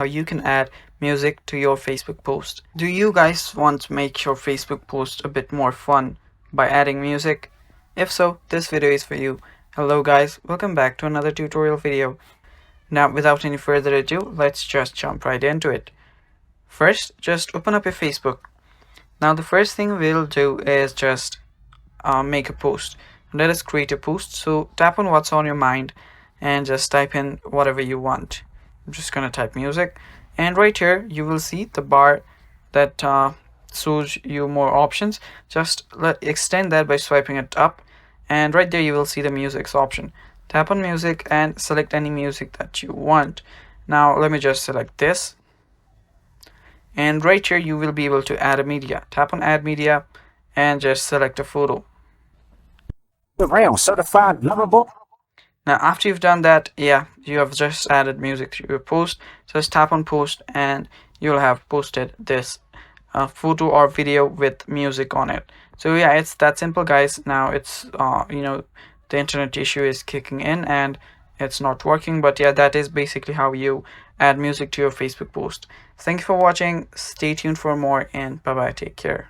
how you can add music to your Facebook post. Do you guys want to make your Facebook post a bit more fun by adding music? If so, this video is for you. Hello guys, welcome back to another tutorial video. Now without any further ado, let's just jump right into it. First, just open up your Facebook. Now the first thing we'll do is just make a post. Let us create a post. So tap on what's on your mind and just type in whatever you want. I'm just gonna type music, and right here you will see the bar that shows you more options. Just extend that by swiping it up, and right there you will see the music's option. Tap on music and select any music that you want. Now let me just select this, and right here you will be able to add a media. Tap on add media and just select a photo. Around certified lovable. Now after you've done that, yeah, you have just added music to your post. Just tap on post and you'll have posted this photo or video with music on it. So yeah, it's that simple guys. Now it's the internet issue is kicking in and it's not working, but yeah, that is basically how you add music to your Facebook post. Thank you for watching. Stay tuned for more, and bye bye, take care.